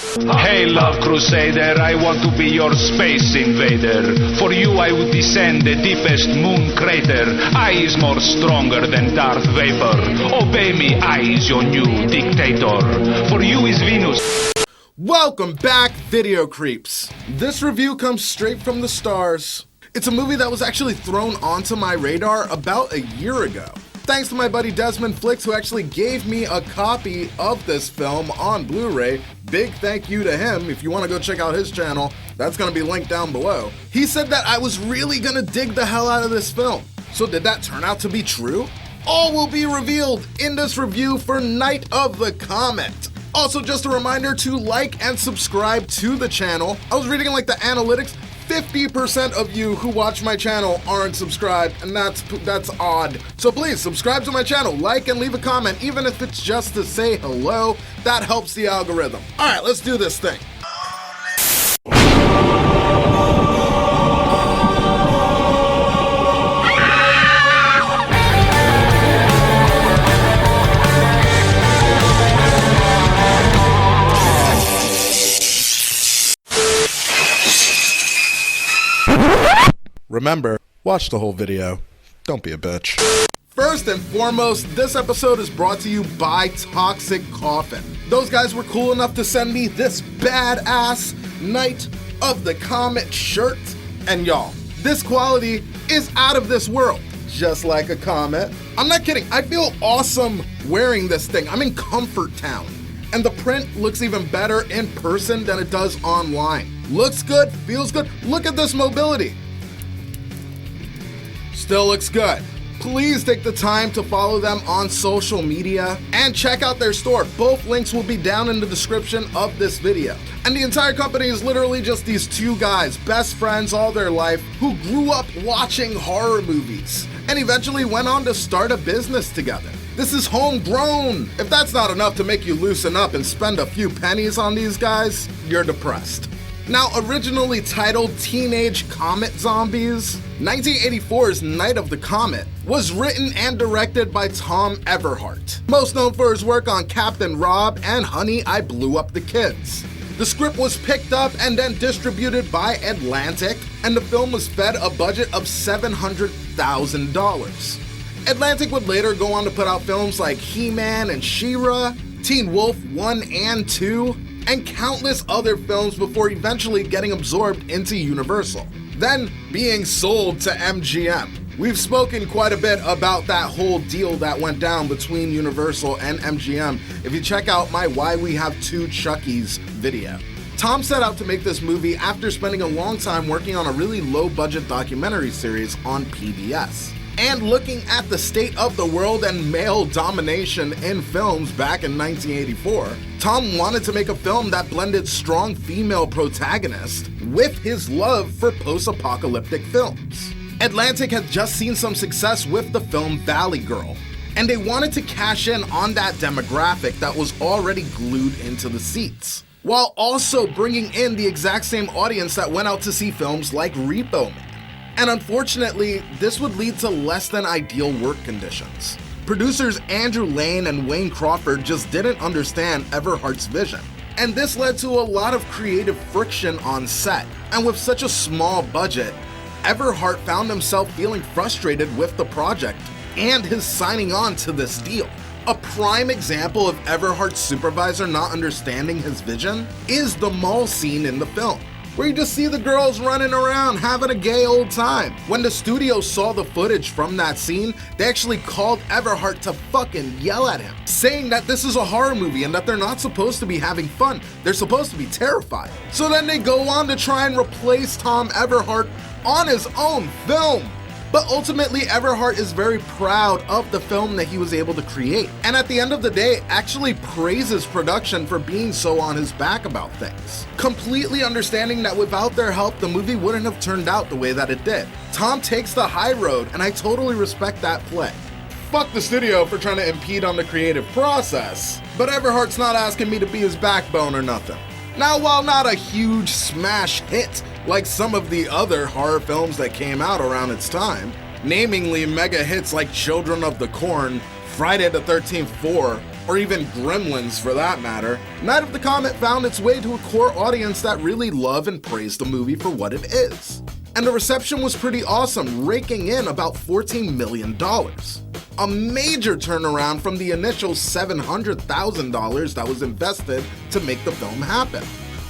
Hey love crusader, I want to be your space invader. For you I would descend the deepest moon crater. I is more stronger than Darth Vapor. Obey me, I is your new dictator. For you is Venus. Welcome back, video creeps. This review comes straight from the stars. It's a movie that was actually thrown onto my radar about a year ago. Thanks to my buddy Desmonds who actually gave me a copy of this film on Blu-ray. Big thank you to him. If you want to go check out his channel, that's going to be linked down below. He said that I was really going to dig the hell out of this film. So did that turn out to be true? All will be revealed in this review for Night of the Comet. Also, just a reminder to like and subscribe to the channel. I was reading like the analytics. 50% of you who watch my channel aren't subscribed, and that's odd. So please subscribe to my channel, like and leave a comment, even if it's just to say hello. That helps the algorithm. All right, let's do this thing. Remember, watch the whole video. Don't be a bitch. First and foremost, this episode is brought to you by Toxic Coffin. Those guys were cool enough to send me this badass Night of the Comet shirt. And y'all, this quality is out of this world, just like a comet. I'm not kidding, I feel awesome wearing this thing. I'm in comfort town. And the print looks even better in person than it does online. Looks good, feels good. Look at this mobility. Still looks good. Please take the time to follow them on social media and check out their store. Both links will be down in the description of this video. And the entire company is literally just these two guys, best friends all their life, who grew up watching horror movies and eventually went on to start a business together. This is homegrown. If that's not enough to make you loosen up and spend a few pennies on these guys, you're depressed. Now, originally titled Teenage Comet Zombies, 1984's Night of the Comet was written and directed by Tom Everhart, most known for his work on Captain Rob and Honey, I Blew Up the Kids. The script was picked up and then distributed by Atlantic, and the film was fed a budget of $700,000. Atlantic would later go on to put out films like He-Man and She-Ra, Teen Wolf 1 and 2, and countless other films before eventually getting absorbed into Universal, then being sold to MGM. We've spoken quite a bit about that whole deal that went down between Universal and MGM if you check out my Why We Have Two Chuckies video. Tom set out to make this movie after spending a long time working on a really low-budget documentary series on PBS. And looking at the state of the world and male domination in films back in 1984, Tom wanted to make a film that blended strong female protagonists with his love for post-apocalyptic films. Atlantic had just seen some success with the film Valley Girl, and they wanted to cash in on that demographic that was already glued into the seats, while also bringing in the exact same audience that went out to see films like Repo Man. And unfortunately, this would lead to less than ideal work conditions. Producers Andrew Lane and Wayne Crawford just didn't understand Everhart's vision. And this led to a lot of creative friction on set. And with such a small budget, Everhart found himself feeling frustrated with the project and his signing on to this deal. A prime example of Everhart's supervisor not understanding his vision is the mall scene in the film, where you just see the girls running around having a gay old time. When the studio saw the footage from that scene, they actually called Everhart to fucking yell at him, saying that this is a horror movie and that they're not supposed to be having fun, they're supposed to be terrified. So then they go on to try and replace Tom Everhart on his own film. But ultimately, Everhart is very proud of the film that he was able to create, and at the end of the day, actually praises production for being so on his back about things, completely understanding that without their help, the movie wouldn't have turned out the way that it did. Tom takes the high road, and I totally respect that play. Fuck the studio for trying to impede on the creative process, but Everhart's not asking me to be his backbone or nothing. Now, while not a huge smash hit like some of the other horror films that came out around its time, namely mega hits like Children of the Corn, Friday the 13th 4, or even Gremlins for that matter, Night of the Comet found its way to a core audience that really love and praise the movie for what it is. And the reception was pretty awesome, raking in about $14 million. A major turnaround from the initial $700,000 that was invested to make the film happen.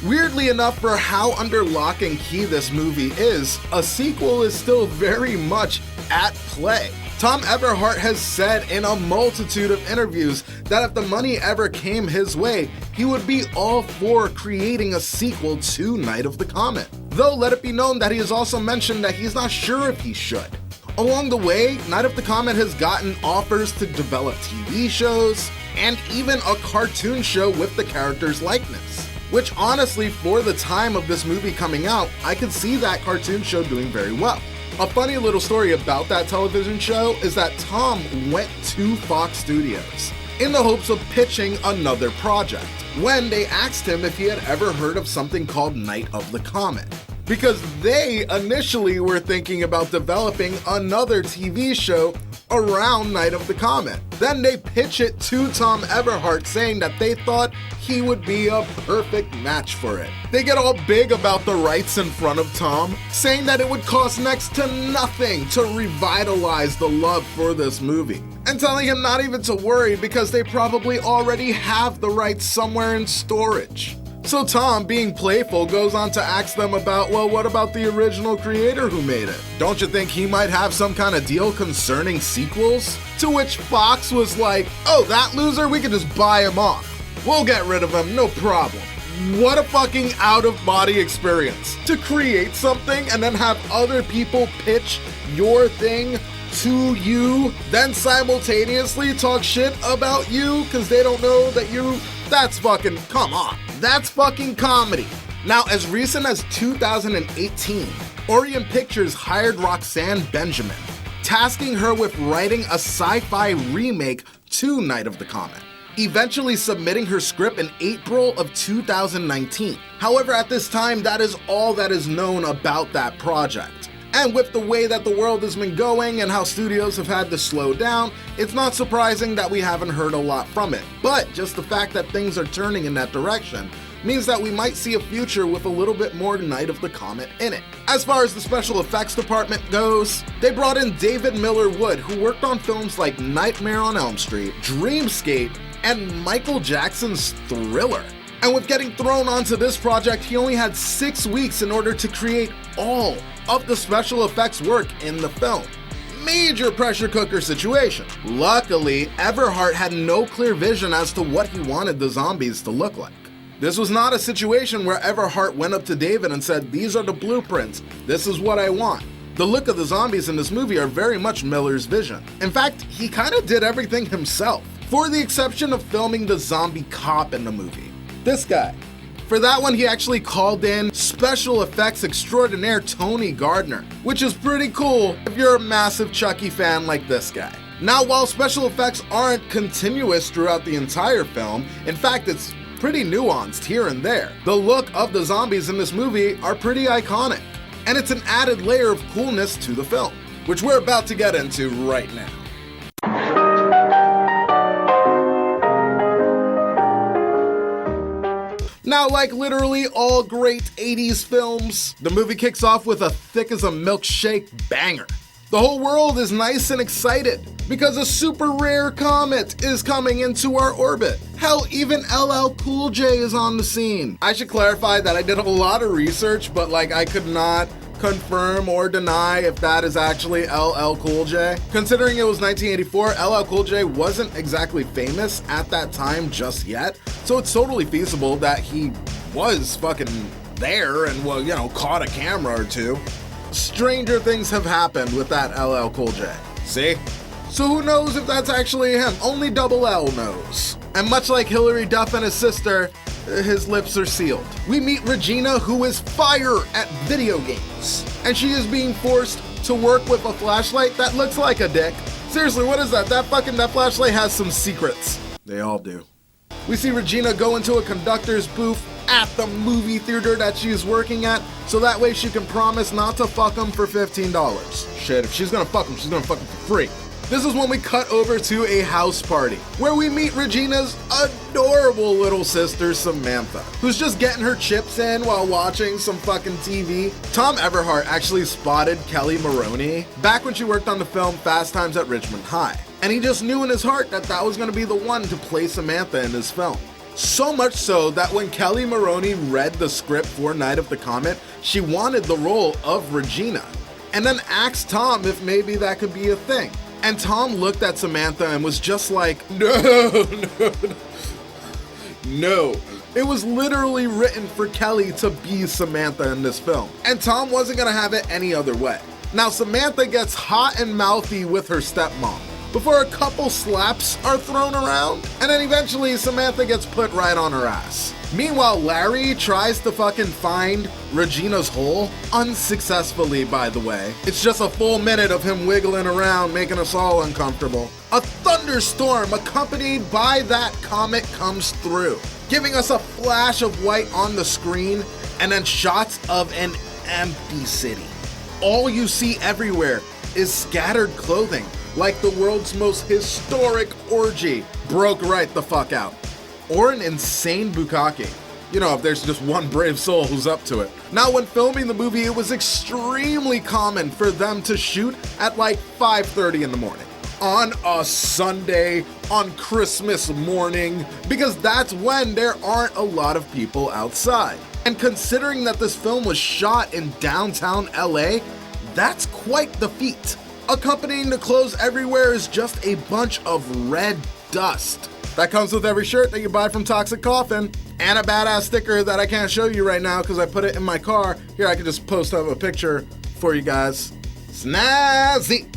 Weirdly enough, for how under lock and key this movie is, a sequel is still very much at play. Tom Everhart has said in a multitude of interviews that if the money ever came his way, he would be all for creating a sequel to Night of the Comet. Though let it be known that he has also mentioned that he's not sure if he should. Along the way, Night of the Comet has gotten offers to develop TV shows, and even a cartoon show with the character's likeness. Which honestly, for the time of this movie coming out, I could see that cartoon show doing very well. A funny little story about that television show is that Tom went to Fox Studios in the hopes of pitching another project when they asked him if he had ever heard of something called Night of the Comet. Because they initially were thinking about developing another TV show around Night of the Comet. Then they pitch it to Tom Everhart saying that they thought he would be a perfect match for it. They get all big about the rights in front of Tom, saying that it would cost next to nothing to revitalize the love for this movie, and telling him not even to worry because they probably already have the rights somewhere in storage. So Tom, being playful, goes on to ask them about, well, what about the original creator who made it? Don't you think he might have some kind of deal concerning sequels? To which Fox was like, oh, that loser, we can just buy him off. We'll get rid of him, no problem. What a fucking out-of-body experience. To create something and then have other people pitch your thing to you, then simultaneously talk shit about you because they don't know that you... That's fucking... come on. That's fucking comedy. Now, as recent as 2018, Orion Pictures hired Roxanne Benjamin, tasking her with writing a sci-fi remake to Night of the Comet, eventually submitting her script in April of 2019. However, at this time, that is all that is known about that project. And with the way that the world has been going and how studios have had to slow down, it's not surprising that we haven't heard a lot from it. But just the fact that things are turning in that direction means that we might see a future with a little bit more Night of the Comet in it. As far as the special effects department goes, they brought in David Miller Wood, who worked on films like Nightmare on Elm Street, Dreamscape, and Michael Jackson's Thriller. And with getting thrown onto this project, he only had 6 weeks in order to create all of the special effects work in the film. Major pressure cooker situation. Luckily, Everhart had no clear vision as to what he wanted the zombies to look like. This was not a situation where Everhart went up to David and said, these are the blueprints, this is what I want. The look of the zombies in this movie are very much Miller's vision. In fact, he kind of did everything himself, for the exception of filming the zombie cop in the movie. This guy. For that one, he actually called in special effects extraordinaire Tony Gardner, which is pretty cool if you're a massive Chucky fan like this guy. Now, while special effects aren't continuous throughout the entire film, in fact, it's pretty nuanced here and there. The look of the zombies in this movie are pretty iconic, and it's an added layer of coolness to the film, which we're about to get into right now. Now, like literally all great 80s films, the movie kicks off with a thick as a milkshake banger. The whole world is nice and excited because a super rare comet is coming into our orbit. Hell, even LL Cool J is on the scene. I should clarify that I did a lot of research, but I could not confirm or deny if that is actually LL Cool J. Considering it was 1984, LL Cool J wasn't exactly famous at that time just yet, so it's totally feasible that he was fucking there and, caught a camera or two. Stranger things have happened with that LL Cool J. See? So who knows if that's actually him? Only Double L knows. And much like Hilary Duff and his sister, his lips are sealed. We meet Regina, who is fire at video games, and she is being forced to work with a flashlight that looks like a dick. Seriously, what is that? That flashlight has some secrets. They all do. We see Regina go into a conductor's booth at the movie theater that she's working at, so that way she can promise not to fuck him for $15. Shit, if she's gonna fuck him, she's gonna fuck him for free. This is when we cut over to a house party, where we meet Regina's adorable little sister, Samantha, who's just getting her chips in while watching some fucking TV. Tom Everhart actually spotted Kelly Maroney back when she worked on the film Fast Times at Richmond High, and he just knew in his heart that that was going to be the one to play Samantha in his film. So much so that when Kelly Maroney read the script for Night of the Comet, she wanted the role of Regina, and then asked Tom if maybe that could be a thing. And Tom looked at Samantha and was just like, no. It was literally written for Kelly to be Samantha in this film, and Tom wasn't gonna have it any other way. Now Samantha gets hot and mouthy with her stepmom, before a couple slaps are thrown around, and then eventually Samantha gets put right on her ass. Meanwhile, Larry tries to fucking find Regina's hole, unsuccessfully by the way. It's just a full minute of him wiggling around, making us all uncomfortable. A thunderstorm accompanied by that comet comes through, giving us a flash of white on the screen, and then shots of an empty city. All you see everywhere is scattered clothing, like the world's most historic orgy broke right the fuck out. Or an insane bukkake. You know, if there's just one brave soul who's up to it. Now, when filming the movie, it was extremely common for them to shoot at like 5:30 in the morning. On a Sunday, on Christmas morning, because that's when there aren't a lot of people outside. And considering that this film was shot in downtown LA, that's quite the feat. Accompanying the clothes everywhere is just a bunch of red dust. That comes with every shirt that you buy from Toxic Coffin, and a badass sticker that I can't show you right now because I put it in my car. Here, I can just post up a picture for you guys. Snazzy!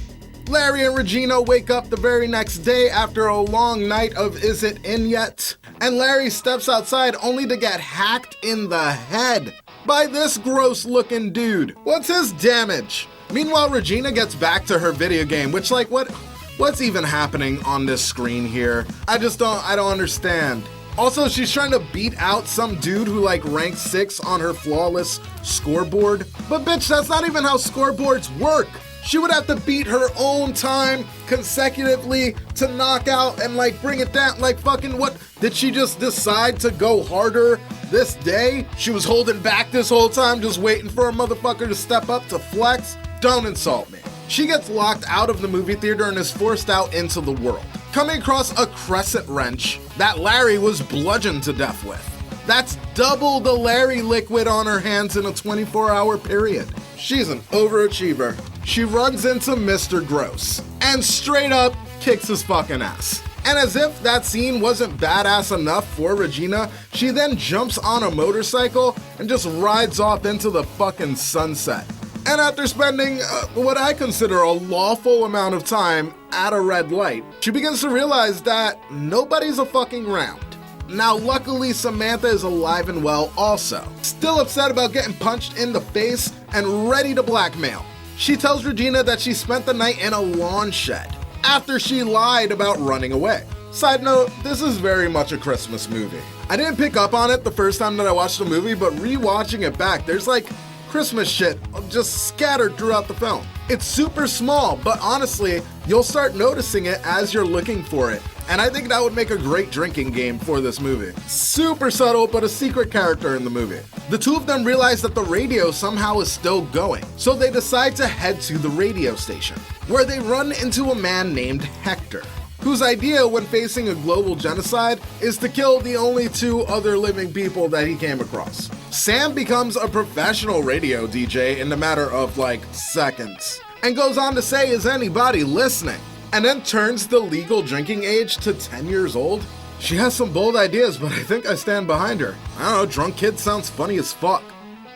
Larry and Regina wake up the very next day after a long night of Is It In Yet? And Larry steps outside only to get hacked in the head by this gross looking dude. What's his damage? Meanwhile, Regina gets back to her video game, which like what's even happening on this screen here? I don't understand. Also, she's trying to beat out some dude who like ranked 6 on her flawless scoreboard. But bitch, that's not even how scoreboards work. She would have to beat her own time consecutively to knock out and like bring it down. Like fucking what? Did she just decide to go harder this day? She was holding back this whole time, just waiting for a motherfucker to step up to flex? Don't insult me. She gets locked out of the movie theater and is forced out into the world, coming across a crescent wrench that Larry was bludgeoned to death with. That's double the Larry liquid on her hands in a 24-hour period. She's an overachiever. She runs into Mr. Gross and straight up kicks his fucking ass. And as if that scene wasn't badass enough for Regina, she then jumps on a motorcycle and just rides off into the fucking sunset. And after spending what I consider a lawful amount of time at a red light, she begins to realize that nobody's a fucking round. Now, luckily, Samantha is alive and well also, still upset about getting punched in the face and ready to blackmail. She tells Regina that she spent the night in a lawn shed after she lied about running away. Side note, this is very much a Christmas movie. I didn't pick up on it the first time that I watched the movie, but rewatching it back, there's like Christmas shit just scattered throughout the film. It's super small, but honestly, you'll start noticing it as you're looking for it. And I think that would make a great drinking game for this movie. Super subtle, but a secret character in the movie. The two of them realize that the radio somehow is still going, so they decide to head to the radio station, where they run into a man named Hector, whose idea when facing a global genocide is to kill the only 2 other living people that he came across. Sam becomes a professional radio DJ in the matter of like seconds, and goes on to say, is anybody listening? And then turns the legal drinking age to 10 years old. She has some bold ideas, but I think I stand behind her. I don't know, drunk kids sounds funny as fuck.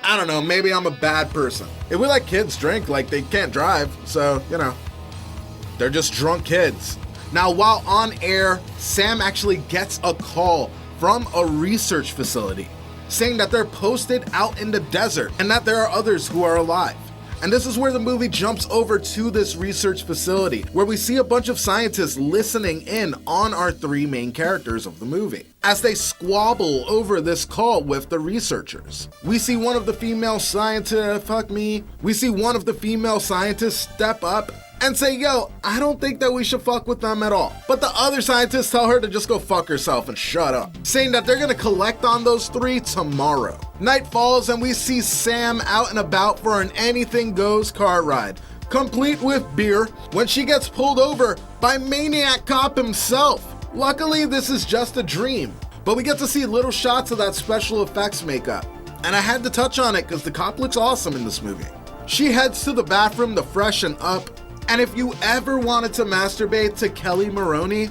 I don't know, maybe I'm a bad person. If we let kids drink, like they can't drive, so, you know, they're just drunk kids. Now, while on air, Sam actually gets a call from a research facility saying that they're posted out in the desert and that there are others who are alive. And this is where the movie jumps over to this research facility, where we see a bunch of scientists listening in on our 3 main characters of the movie, as they squabble over this call with the researchers. We see one of the female scientists step up and say, yo, I don't think that we should fuck with them at all. But the other scientists tell her to just go fuck herself and shut up, saying that they're gonna collect on those three tomorrow. Night falls and we see Sam out and about for an anything goes car ride, complete with beer, when she gets pulled over by Maniac Cop himself. Luckily, this is just a dream, but we get to see little shots of that special effects makeup. And I had to touch on it because the cop looks awesome in this movie. She heads to the bathroom to freshen up, and if you ever wanted to masturbate to Kelly Maroney,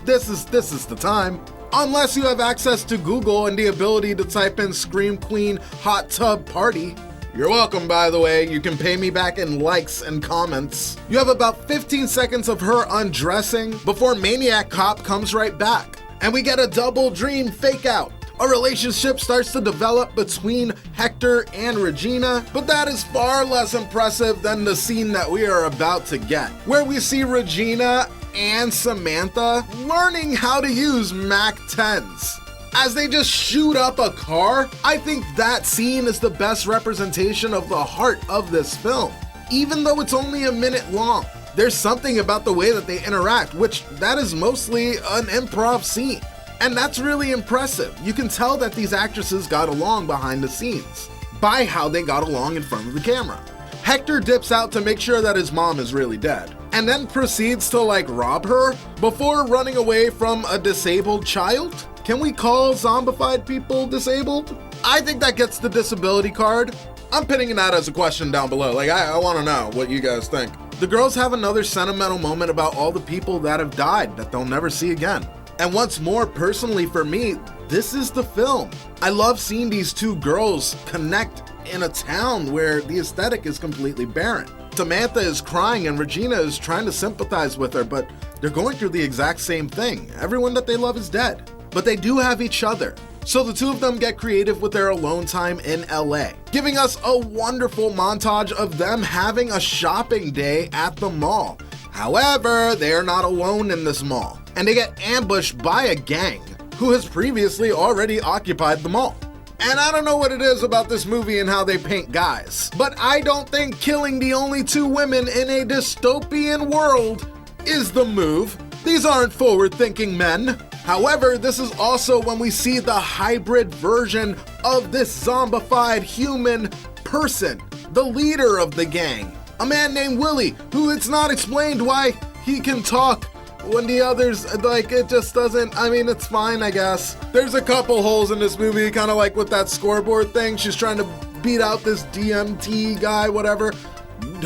this is the time. Unless you have access to Google and the ability to type in Scream Queen hot tub party. You're welcome, by the way. You can pay me back in likes and comments. You have about 15 seconds of her undressing before Maniac Cop comes right back. And we get a double dream fake out. A relationship starts to develop between Hector and Regina, but that is far less impressive than the scene that we are about to get, where we see Regina and Samantha learning how to use MAC-10s. As they just shoot up a car, I think that scene is the best representation of the heart of this film. Even though it's only a minute long, there's something about the way that they interact, which that is mostly an improv scene. And that's really impressive. You can tell that these actresses got along behind the scenes by how they got along in front of the camera. Hector dips out to make sure that his mom is really dead, and then proceeds to rob her before running away from a disabled child. Can we call zombified people disabled? I think that gets the disability card. I'm pinning that as a question down below. I want to know what you guys think. The girls have another sentimental moment about all the people that have died that they'll never see again. And once more, personally for me, this is the film. I love seeing these two girls connect in a town where the aesthetic is completely barren. Samantha is crying and Regina is trying to sympathize with her, but they're going through the exact same thing. Everyone that they love is dead, but they do have each other. So the two of them get creative with their alone time in LA, giving us a wonderful montage of them having a shopping day at the mall. However, they are not alone in this mall, and they get ambushed by a gang who has previously already occupied the mall. And I don't know what it is about this movie and how they paint guys, but I don't think killing the only two women in a dystopian world is the move. These aren't forward-thinking men. However, this is also when we see the hybrid version of this zombified human person, the leader of the gang, a man named Willie, who it's not explained why he can talk when the others, it just doesn't. I mean, it's fine, I guess. There's a couple holes in this movie, kind of like with that scoreboard thing. She's trying to beat out this DMT guy, whatever.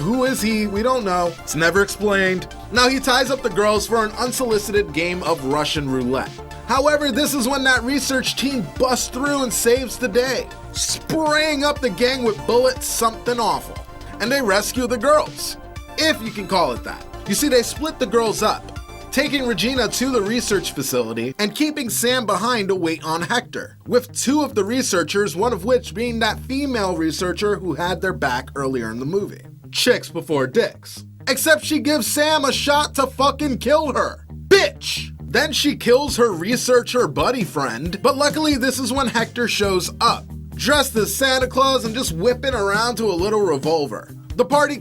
Who is he? We don't know. It's never explained. Now he ties up the girls for an unsolicited game of Russian roulette. However, this is when that research team busts through and saves the day, spraying up the gang with bullets, something awful. And they rescue the girls, if you can call it that. You see, they split the girls up, taking Regina to the research facility and keeping Sam behind to wait on Hector, with two of the researchers, one of which being that female researcher who had their back earlier in the movie. Chicks before dicks. Except she gives Sam a shot to fucking kill her. Bitch! Then she kills her researcher buddy friend, but luckily this is when Hector shows up, dressed as Santa Claus and just whipping around to a little revolver. The party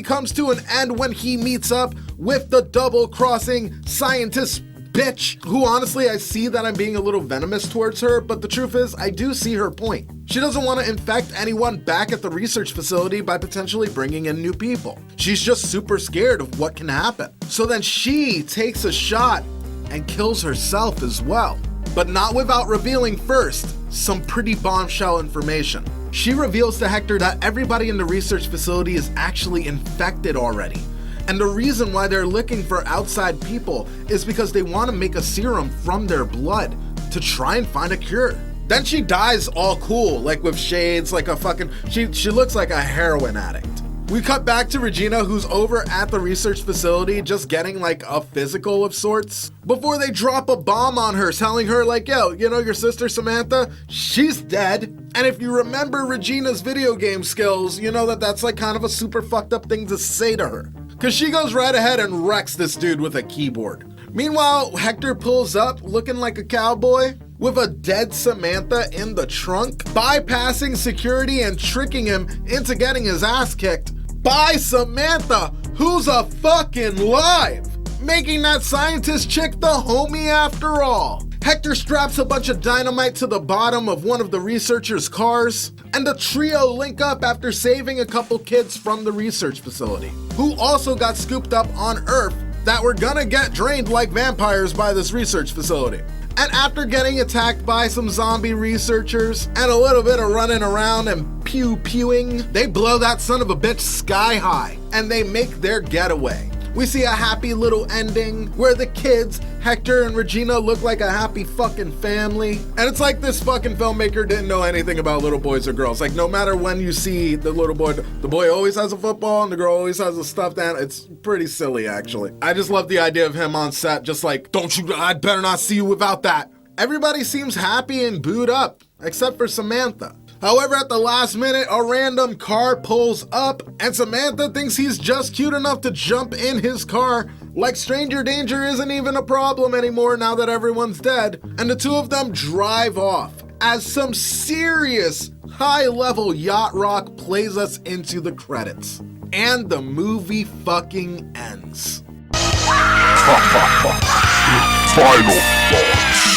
comes to an end when he meets up with the double-crossing scientist bitch, who honestly I see that I'm being a little venomous towards her, but the truth is I do see her point. She doesn't want to infect anyone back at the research facility by potentially bringing in new people. She's just super scared of what can happen. So then she takes a shot and kills herself as well, but not without revealing first some pretty bombshell information. She reveals to Hector that everybody in the research facility is actually infected already. And the reason why they're looking for outside people is because they want to make a serum from their blood to try and find a cure. Then she dies all cool, with shades, she looks like a heroin addict. We cut back to Regina, who's over at the research facility just getting a physical of sorts, before they drop a bomb on her, telling her yo, your sister Samantha, she's dead. And if you remember Regina's video game skills, you know that that's kind of a super fucked up thing to say to her, because she goes right ahead and wrecks this dude with a keyboard. Meanwhile, Hector pulls up looking like a cowboy with a dead Samantha in the trunk, bypassing security and tricking him into getting his ass kicked by Samantha, Who's a fucking live? Making that scientist chick the homie after all. Hector straps a bunch of dynamite to the bottom of one of the researchers' cars, and the trio link up after saving a couple kids from the research facility, who also got scooped up on Earth that were gonna get drained like vampires by this research facility. And after getting attacked by some zombie researchers and a little bit of running around and pew-pewing, they blow that son of a bitch sky high and they make their getaway. We see a happy little ending where the kids, Hector and Regina, look like a happy fucking family. And it's like this fucking filmmaker didn't know anything about little boys or girls. Like, no matter when you see the little boy, the boy always has a football and the girl always has a stuffed animal. It's pretty silly, actually. I just love the idea of him on set, just like, I'd better not see you without that. Everybody seems happy and booed up, except for Samantha. However, at the last minute, a random car pulls up, and Samantha thinks he's just cute enough to jump in his car, like stranger danger isn't even a problem anymore now that everyone's dead, and the two of them drive off, as some serious high-level yacht rock plays us into the credits. And the movie fucking ends. Final thoughts.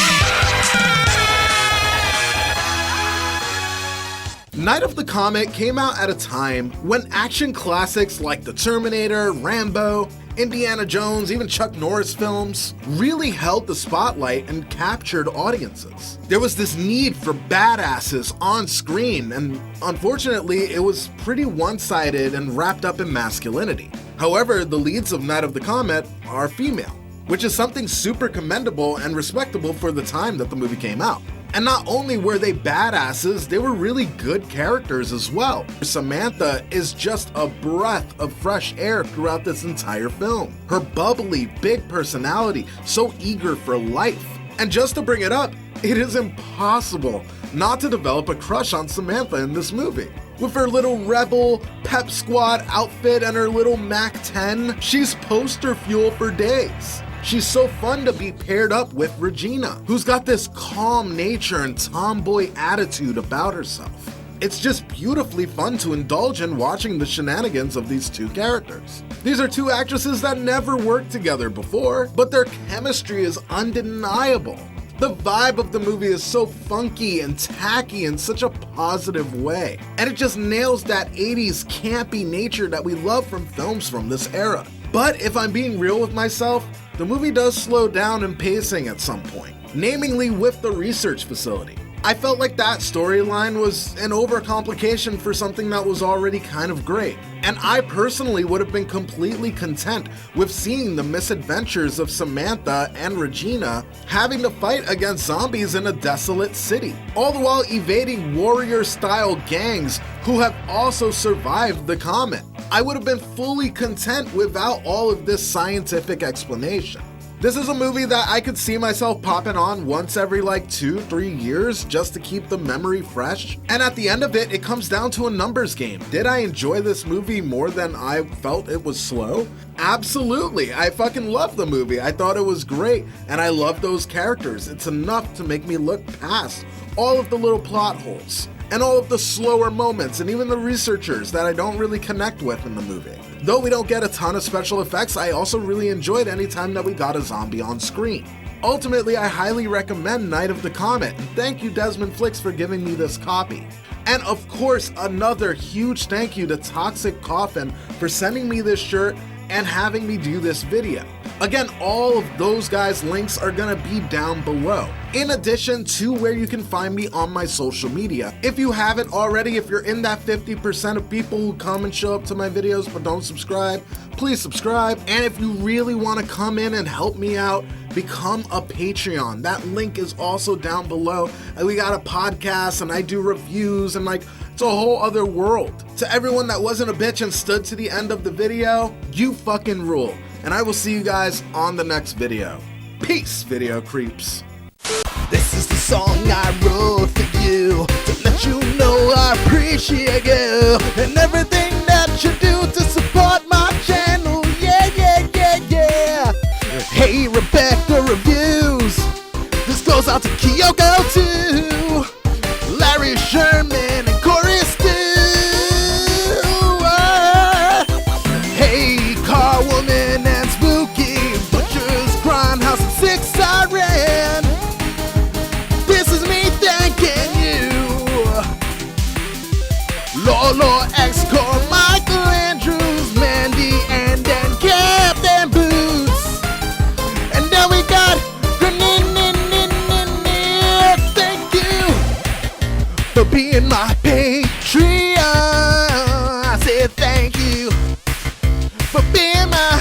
Night of the Comet came out at a time when action classics like The Terminator, Rambo, Indiana Jones, even Chuck Norris films really held the spotlight and captured audiences. There was this need for badasses on screen, and unfortunately, it was pretty one-sided and wrapped up in masculinity. However, the leads of Night of the Comet are female, which is something super commendable and respectable for the time that the movie came out. And not only were they badasses, they were really good characters as well. Samantha is just a breath of fresh air throughout this entire film. Her bubbly, big personality, so eager for life. And just to bring it up, it is impossible not to develop a crush on Samantha in this movie. With her little rebel pep squad outfit and her little Mac 10, she's poster fuel for days. She's so fun to be paired up with Regina, who's got this calm nature and tomboy attitude about herself. It's just beautifully fun to indulge in watching the shenanigans of these two characters. These are two actresses that never worked together before, but their chemistry is undeniable. The vibe of the movie is so funky and tacky in such a positive way, and it just nails that 80s campy nature that we love from films from this era. But if I'm being real with myself, the movie does slow down in pacing at some point, namely with the research facility. I felt like that storyline was an overcomplication for something that was already kind of great. And I personally would have been completely content with seeing the misadventures of Samantha and Regina having to fight against zombies in a desolate city, all the while evading warrior-style gangs who have also survived the comet. I would have been fully content without all of this scientific explanation. This is a movie that I could see myself popping on once every like 2-3 years just to keep the memory fresh. And at the end of it, it comes down to a numbers game. Did I enjoy this movie more than I felt it was slow? Absolutely. I fucking love the movie. I thought it was great, and I love those characters. It's enough to make me look past all of the little plot holes and all of the slower moments and even the researchers that I don't really connect with in the movie. Though we don't get a ton of special effects, I also really enjoyed any time that we got a zombie on screen. Ultimately, I highly recommend Night of the Comet, and thank you Desmond Flicks for giving me this copy. And of course, another huge thank you to Toxic Coffin for sending me this shirt and having me do this video. Again, all of those guys' links are gonna be down below, in addition to where you can find me on my social media. If you haven't already, if you're in that 50% of people who come and show up to my videos but don't subscribe, please subscribe. And if you really wanna come in and help me out, become a Patreon. That link is also down below. And we got a podcast and I do reviews and like, it's a whole other world. To everyone that wasn't a bitch and stood to the end of the video, you fucking rule. And I will see you guys on the next video. Peace, video creeps. This is the song I wrote for you, to let you know I appreciate you and everything that you do to support my channel. Yeah, yeah, yeah, yeah. Hey, Rebecca Reviews. This goes out to Kyoko too, Larry Sherman and Corey Stu. Hey, Lord X-Core, Michael Andrews, Mandy, and then Captain Boots. And then we got thank you for being my Patreon. I said thank you for being my